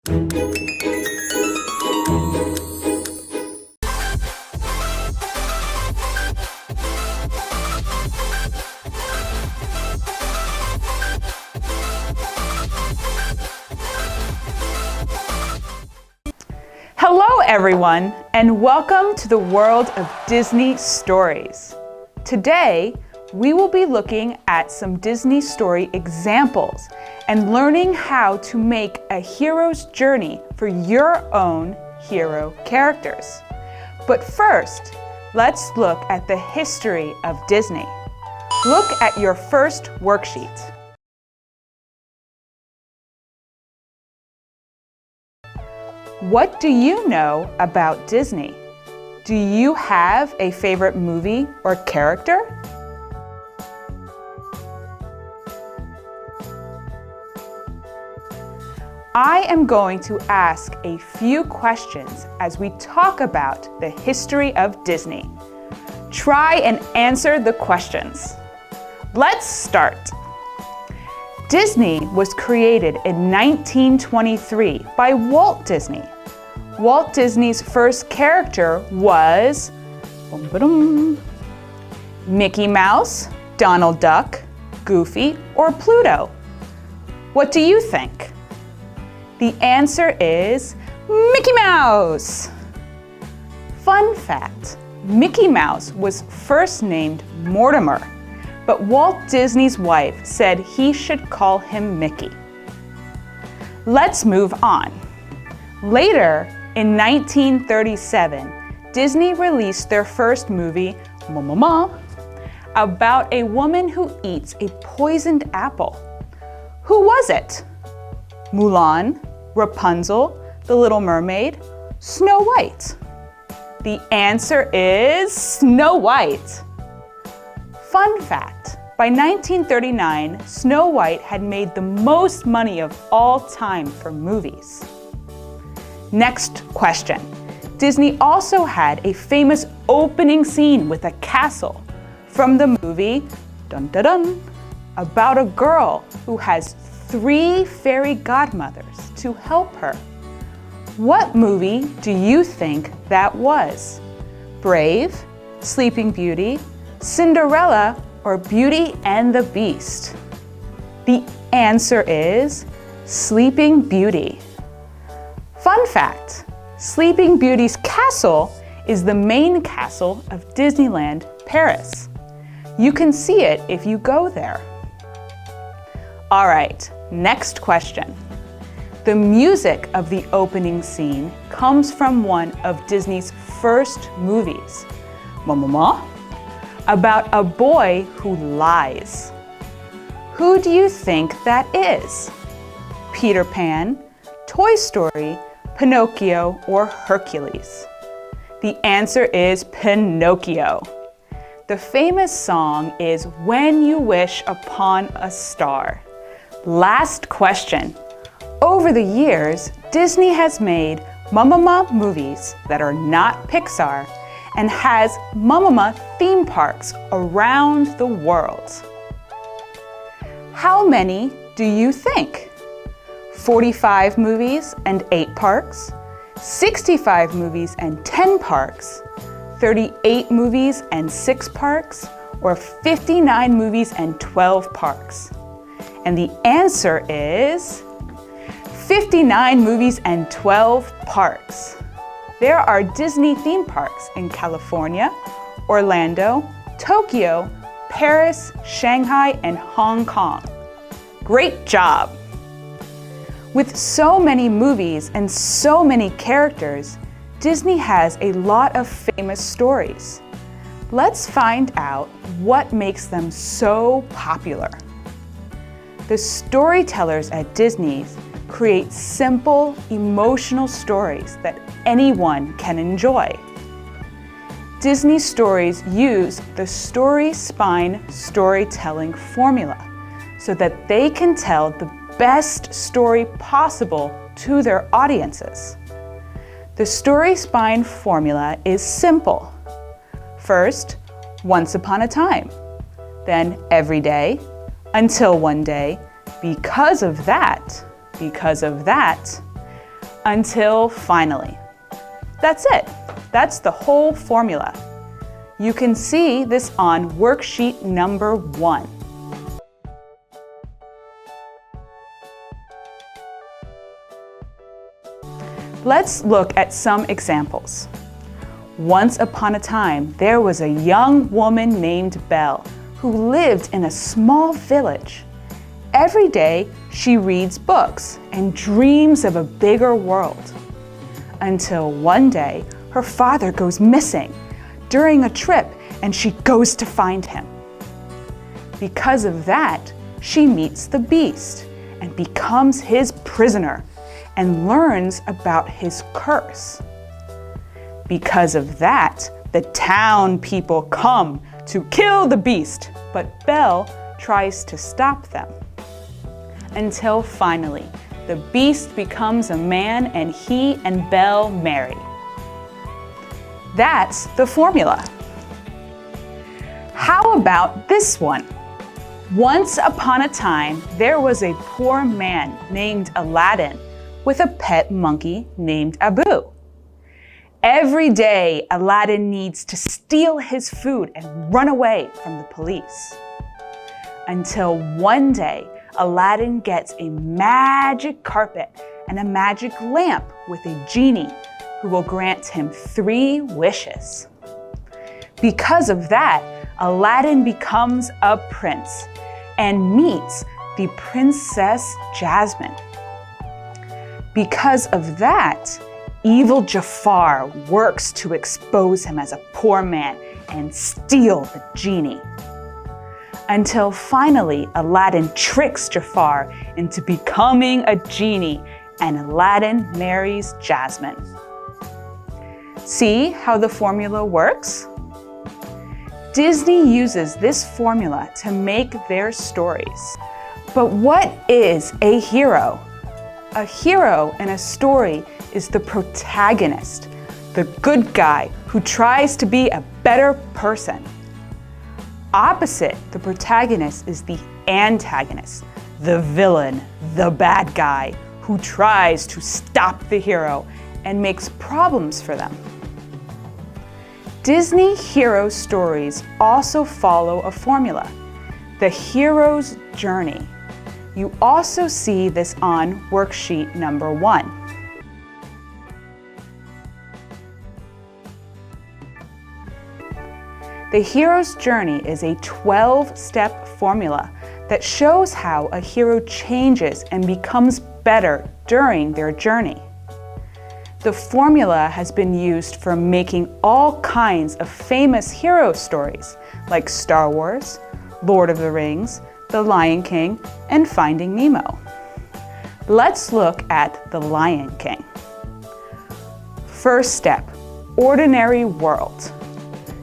Hello everyone, and welcome to the world of Disney stories. Today, we will be looking at some Disney story examples and learning how to make a hero's journey for your own hero characters. But first, let's look at the history of Disney. Look at your first worksheet. What do you know about Disney? Do you have a favorite movie or character? I am going to ask a few questions as we talk about the history of Disney. Try and answer the questions. Let's start. Disney was created in 1923 by Walt Disney. Walt Disney's first character was Mickey Mouse, Donald Duck, Goofy, or Pluto. What do you think? The answer is Mickey Mouse. Fun fact, Mickey Mouse was first named Mortimer, but Walt Disney's wife said he should call him Mickey. Let's move on. Later, in 1937, Disney released their first movie, about a woman who eats a poisoned apple. Who was it? Mulan, Rapunzel, The Little Mermaid, Snow White? The answer is Snow White. Fun fact, by 1939, Snow White had made the most money of all time for movies. Next question. Disney also had a famous opening scene with a castle from the movie Dun Dun Dun, about a girl who has 3 fairy godmothers to help her. What movie do you think that was? Brave, Sleeping Beauty, Cinderella, or Beauty and the Beast? The answer is Sleeping Beauty. Fun fact, Sleeping Beauty's castle is the main castle of Disneyland Paris. You can see it if you go there. All right, next question. The music of the opening scene comes from one of Disney's first movies, about a boy who lies. Who do you think that is? Peter Pan, Toy Story, Pinocchio, or Hercules? The answer is Pinocchio. The famous song is When You Wish Upon a Star. Last question. Over the years, Disney has made movies that are not Pixar and has theme parks around the world. How many do you think? 45 movies and 8 parks, 65 movies and 10 parks, 38 movies and 6 parks, or 59 movies and 12 parks? And the answer is 59 movies and 12 parks. There are Disney theme parks in California, Orlando, Tokyo, Paris, Shanghai, and Hong Kong. Great job! With so many movies and so many characters, Disney has a lot of famous stories. Let's find out what makes them so popular. The storytellers at Disney create simple, emotional stories that anyone can enjoy. Disney stories use the story spine storytelling formula so that they can tell the best story possible to their audiences. The story spine formula is simple. First, once upon a time, then every day, until one day, because of that, until finally. That's it. That's the whole formula. You can see this on worksheet number 1. Let's look at some examples. Once upon a time, there was a young woman named Belle who lived in a small village. Every day, she reads books and dreams of a bigger world. Until one day, her father goes missing during a trip and she goes to find him. Because of that, she meets the Beast and becomes his prisoner and learns about his curse. Because of that, the town people come to kill the Beast, but Belle tries to stop them. Until finally, the Beast becomes a man and he and Belle marry. That's the formula. How about this one? Once upon a time, there was a poor man named Aladdin with a pet monkey named Abu. Every day, Aladdin needs to steal his food and run away from the police. Until one day, Aladdin gets a magic carpet and a magic lamp with a genie who will grant him 3 wishes. Because of that, Aladdin becomes a prince and meets the Princess Jasmine. Because of that, evil Jafar works to expose him as a poor man and steal the genie. Until finally, Aladdin tricks Jafar into becoming a genie and Aladdin marries Jasmine. See how the formula works? Disney uses this formula to make their stories. But what is a hero? A hero in a story is the protagonist, the good guy who tries to be a better person. Opposite the protagonist is the antagonist, the villain, the bad guy who tries to stop the hero and makes problems for them. Disney hero stories also follow a formula, the hero's journey. You also see this on worksheet number 1. The hero's journey is a 12-step formula that shows how a hero changes and becomes better during their journey. The formula has been used for making all kinds of famous hero stories like Star Wars, Lord of the Rings, The Lion King, and Finding Nemo. Let's look at The Lion King. First step, ordinary world.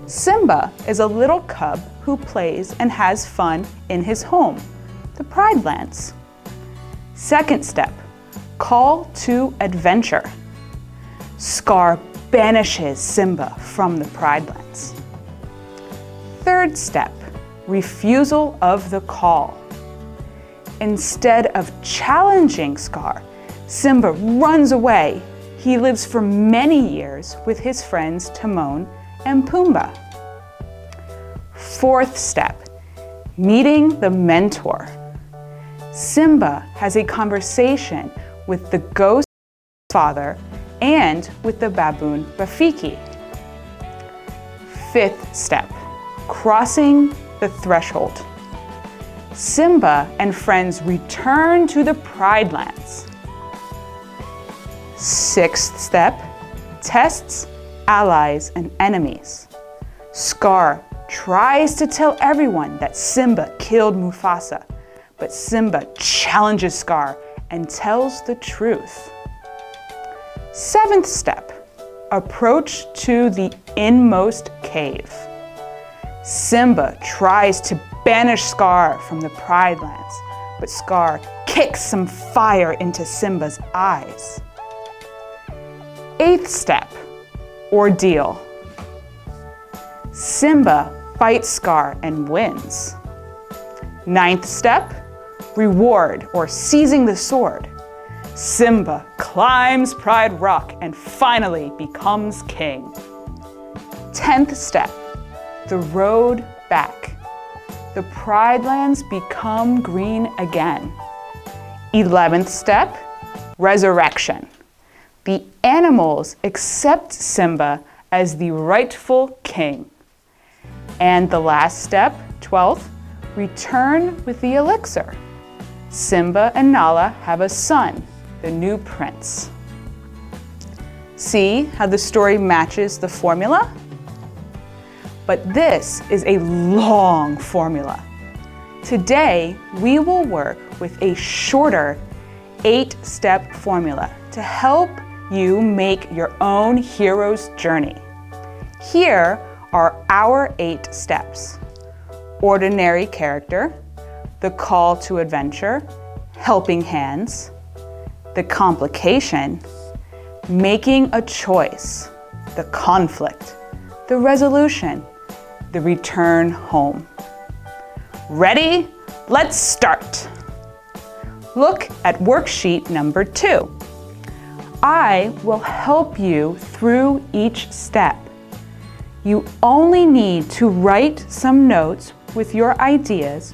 Simba is a little cub who plays and has fun in his home, the Pride Lands. Second step, call to adventure. Scar banishes Simba from the Pride Lands. Third step, refusal of the call. Instead of challenging Scar, Simba runs away. He lives for many years with his friends Timon and Pumbaa. Fourth step, meeting the mentor. Simba has a conversation with the ghost father and with the baboon Rafiki. Fifth step, crossing the threshold. Simba and friends return to the Pride Lands. Sixth step, tests, allies, and enemies. Scar tries to tell everyone that Simba killed Mufasa, but Simba challenges Scar and tells the truth. Seventh step, approach to the inmost cave. Simba tries to banish Scar from the Pride Lands, but Scar kicks some fire into Simba's eyes. Eighth step, ordeal. Simba fights Scar and wins. Ninth step, reward or seizing the sword. Simba climbs Pride Rock and finally becomes king. 10th step, the road back. The Pride lands become green again. 11th step, resurrection. The animals accept Simba as the rightful king. And the last step, 12th, return with the elixir. Simba and Nala have a son, the new prince. See how the story matches the formula? But this is a long formula. Today, we will work with a shorter 8-step formula to help you make your own hero's journey. Here are our 8 steps. Ordinary character, the call to adventure, helping hands, the complication, making a choice, the conflict, the resolution, the return home. Ready? Let's start. Look at worksheet number 2. I will help you through each step. You only need to write some notes with your ideas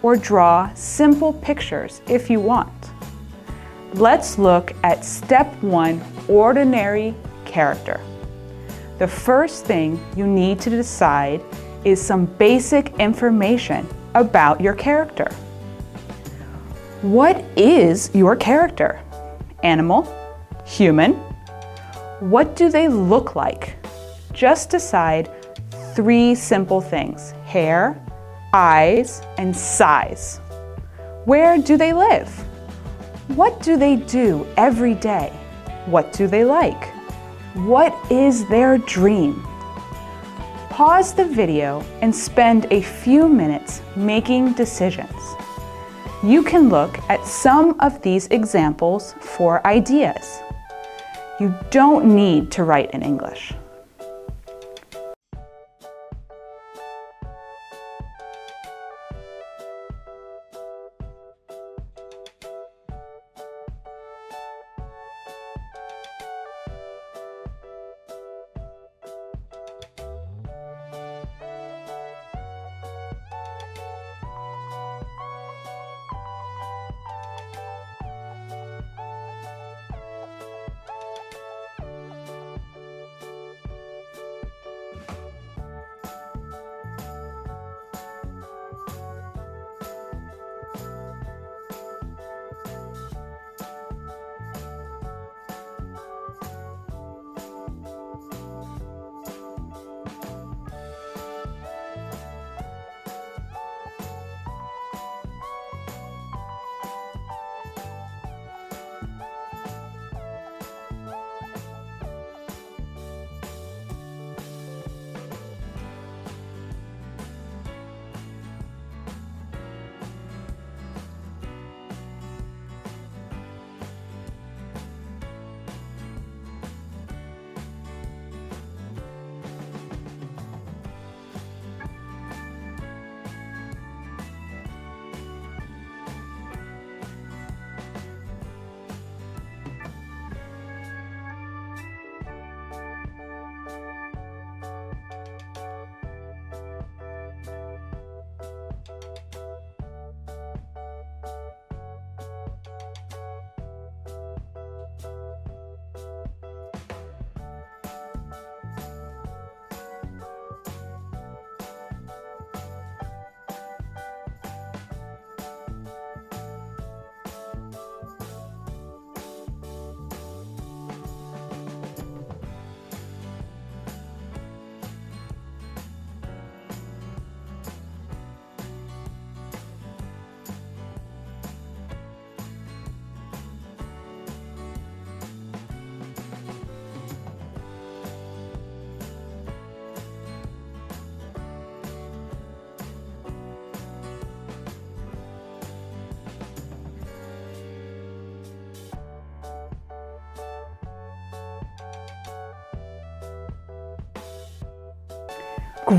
or draw simple pictures if you want. Let's look at step 1, ordinary character. The first thing you need to decide is some basic information about your character. What is your character? Animal? Human? What do they look like? Just decide 3 simple things: hair, eyes, and size. Where do they live? What do they do every day? What do they like? What is their dream? Pause the video and spend a few minutes making decisions. You can look at some of these examples for ideas. You don't need to write in English.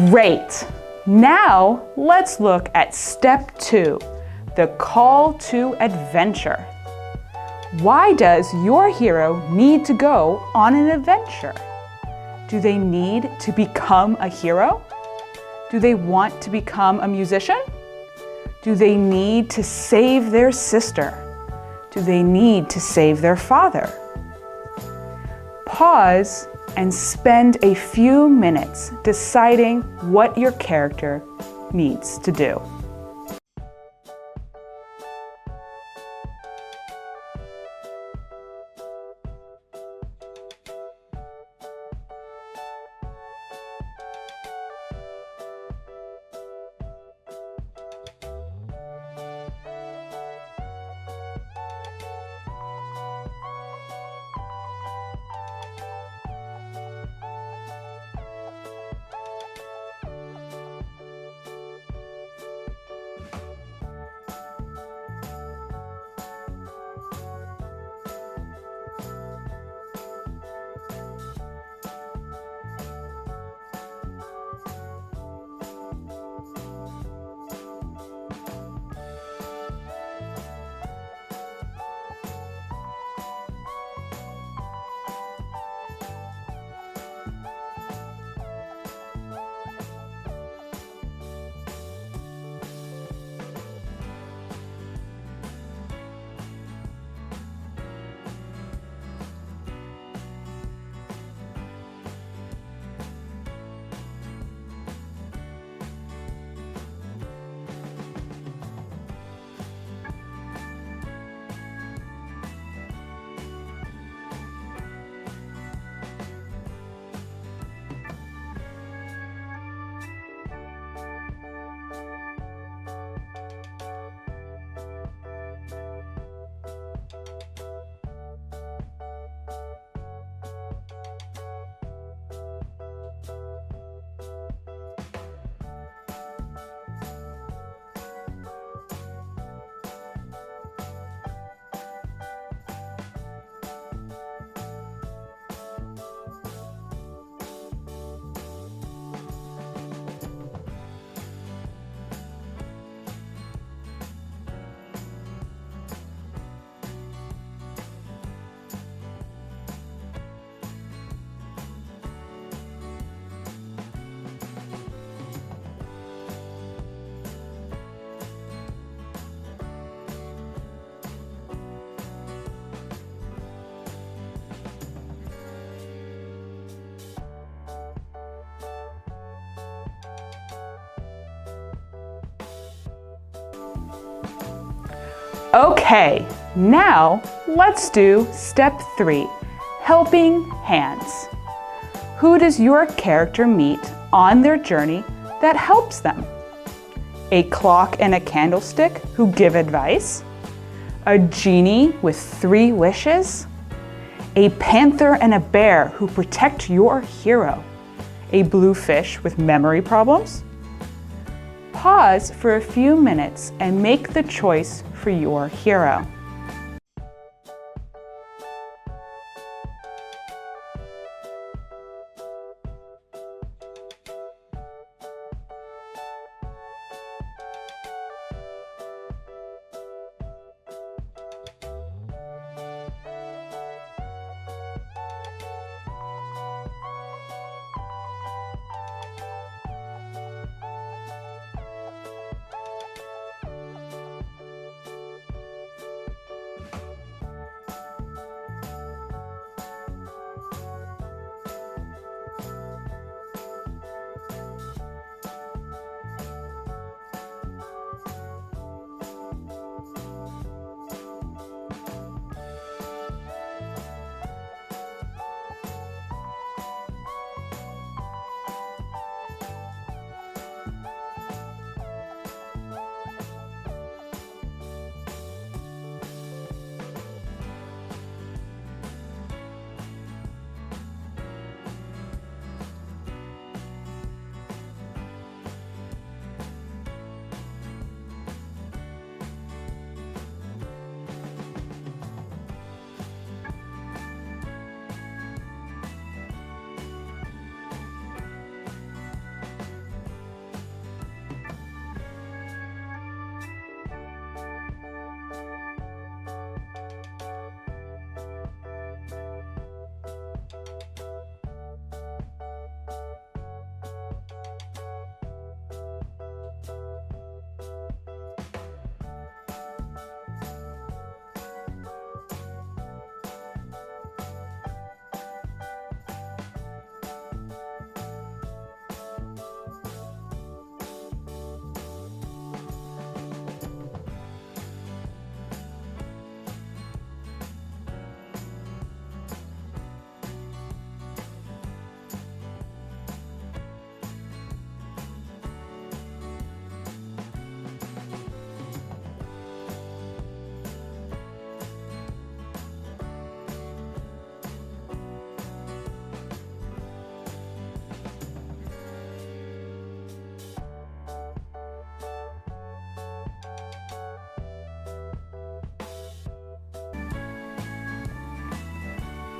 Great! Now let's look at step 2, the call to adventure. Why does your hero need to go on an adventure? Do they need to become a hero? Do they want to become a musician? Do they need to save their sister? Do they need to save their father? Pause and spend a few minutes deciding what your character needs to do. Okay, now let's do step 3, helping hands. Who does your character meet on their journey that helps them? A clock and a candlestick who give advice? A genie with 3 wishes? A panther and a bear who protect your hero? A blue fish with memory problems? Pause for a few minutes and make the choice for your hero.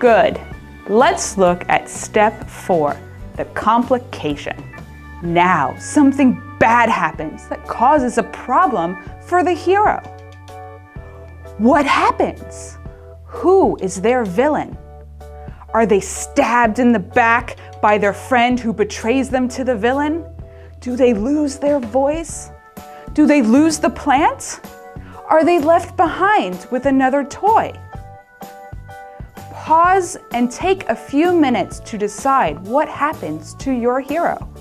Good. Let's look at step 4, the complication. Now, something bad happens that causes a problem for the hero. What happens? Who is their villain? Are they stabbed in the back by their friend who betrays them to the villain? Do they lose their voice? Do they lose the plant? Are they left behind with another toy? Pause and take a few minutes to decide what happens to your hero.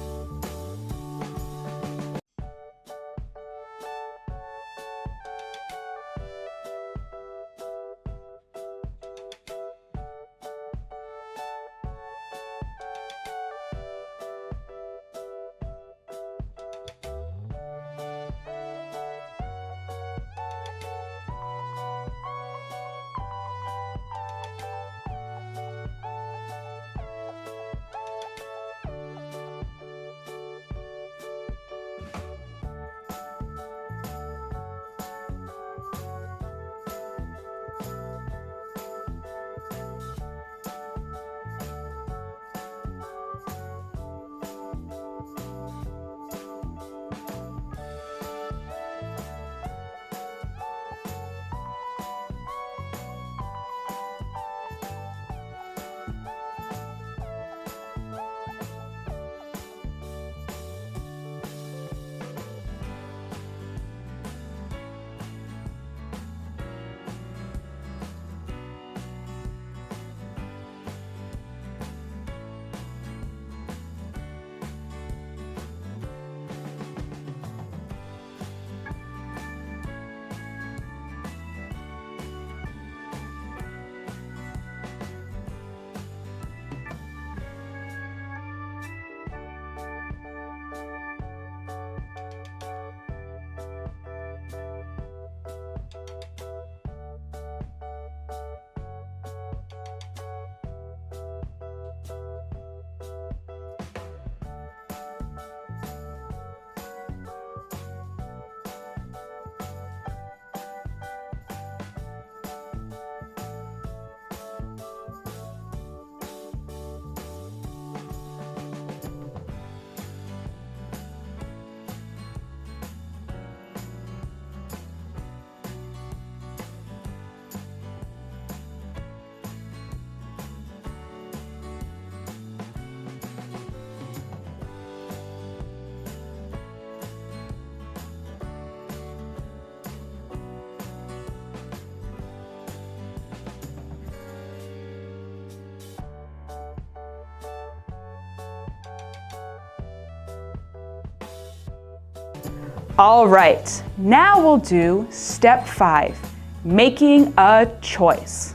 All right, now we'll do step 5, making a choice.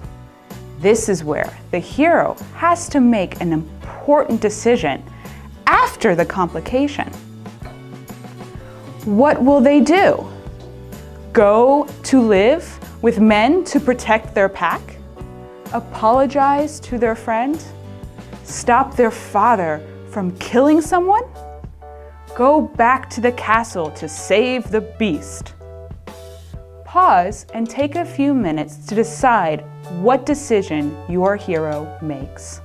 This is where the hero has to make an important decision after the complication. What will they do? Go to live with men to protect their pack? Apologize to their friend? Stop their father from killing someone? Go back to the castle to save the beast. Pause and take a few minutes to decide what decision your hero makes.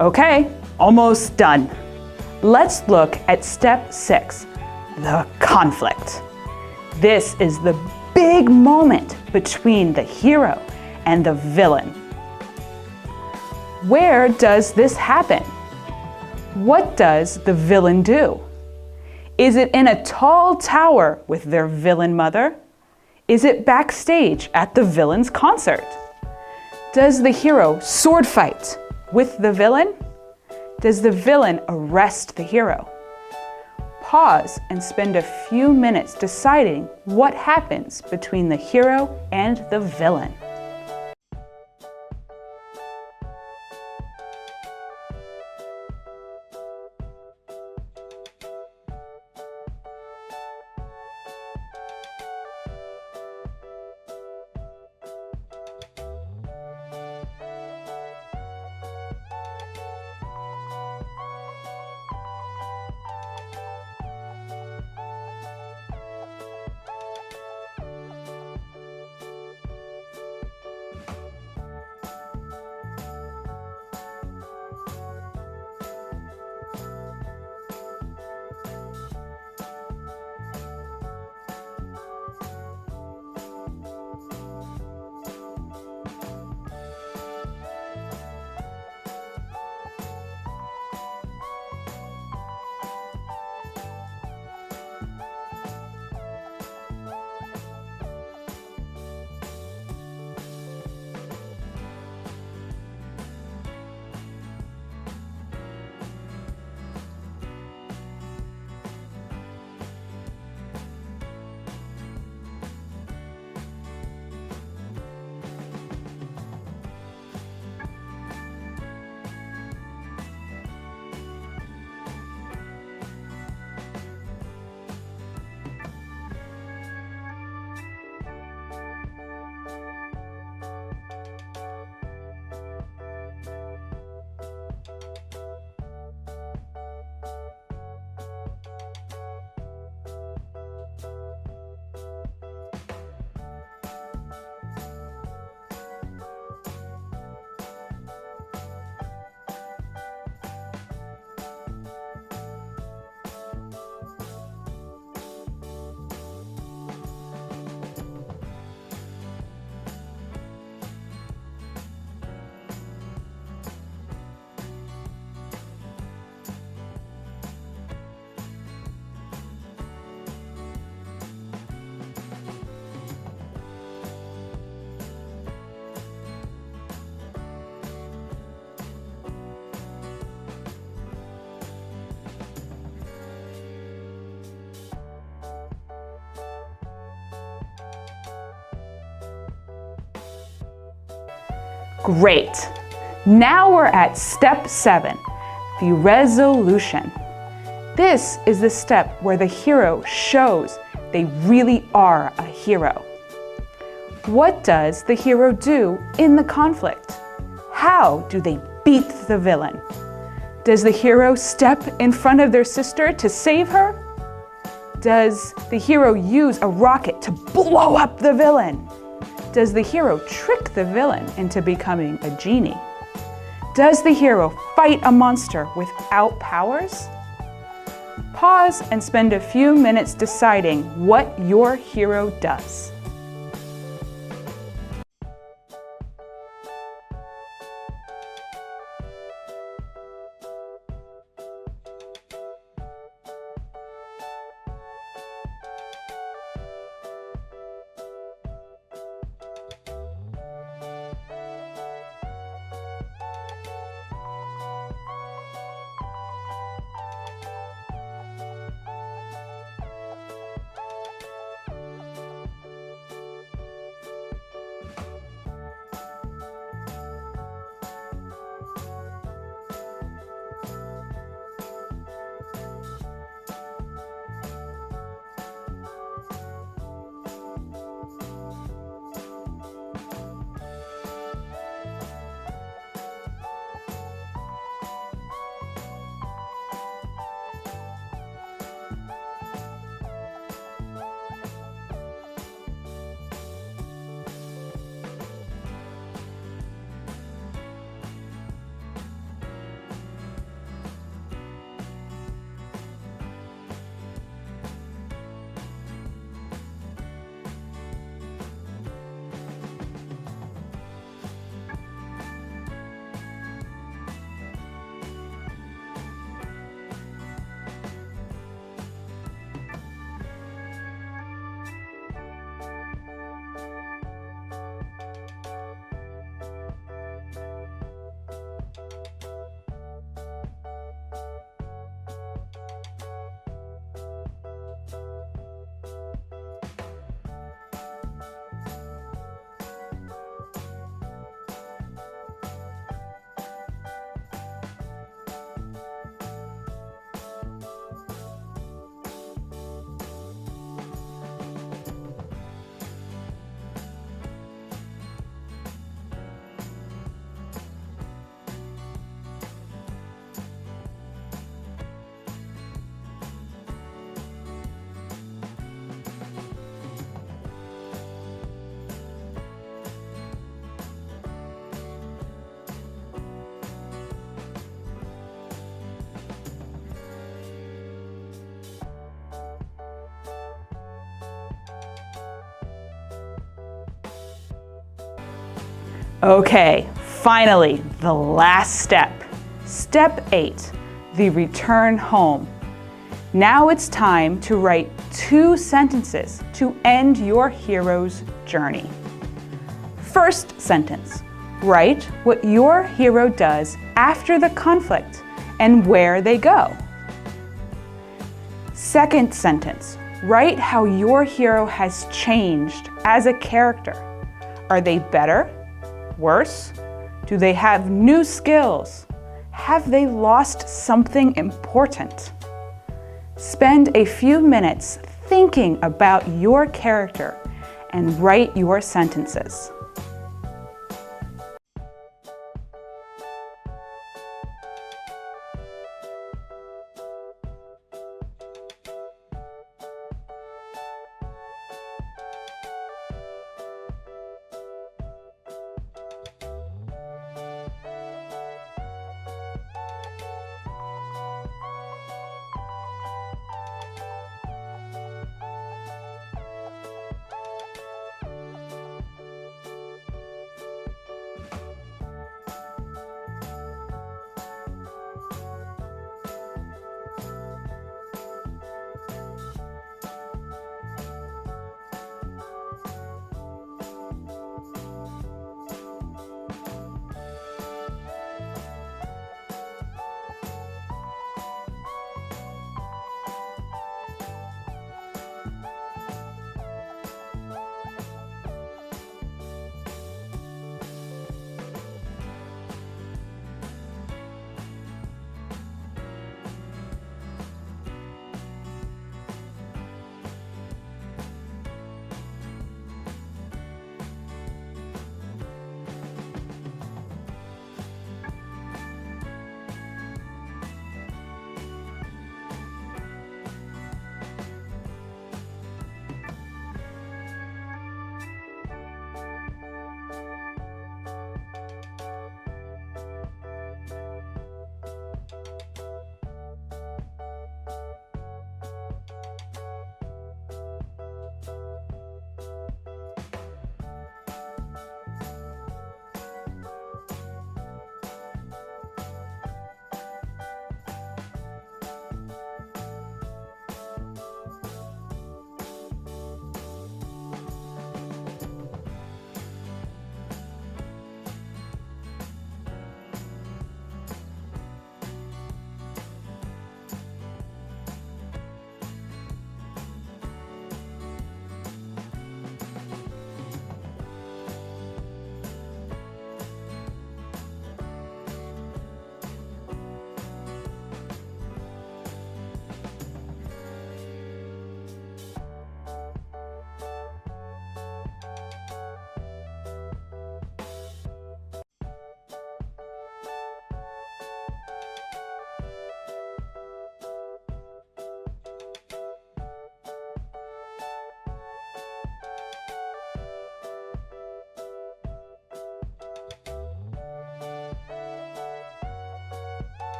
Okay, almost done. Let's look at step 6, the conflict. This is the big moment between the hero and the villain. Where does this happen? What does the villain do? Is it in a tall tower with their villain mother? Is it backstage at the villain's concert? Does the hero sword fight with the villain? Does the villain arrest the hero? Pause and spend a few minutes deciding what happens between the hero and the villain. Great. Now we're at step 7, the resolution. This is the step where the hero shows they really are a hero. What does the hero do in the conflict? How do they beat the villain? Does the hero step in front of their sister to save her? Does the hero use a rocket to blow up the villain? Does the hero trick the villain into becoming a genie? Does the hero fight a monster without powers? Pause and spend a few minutes deciding what your hero does. Okay, finally, the last step. Step 8, the return home. Now it's time to write 2 sentences to end your hero's journey. First sentence, write what your hero does after the conflict and where they go. Second sentence, write how your hero has changed as a character. Are they better? Worse? Do they have new skills? Have they lost something important? Spend a few minutes thinking about your character and write your sentences.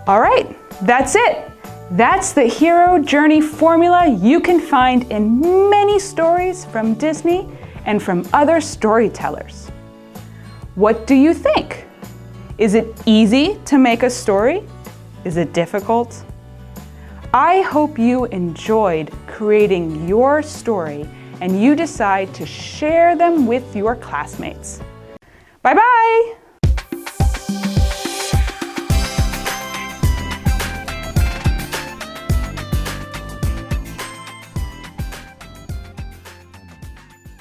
All right, that's it. That's the hero journey formula you can find in many stories from Disney and from other storytellers. What do you think? Is it easy to make a story? Is it difficult? I hope you enjoyed creating your story and you decide to share them with your classmates. Bye-bye!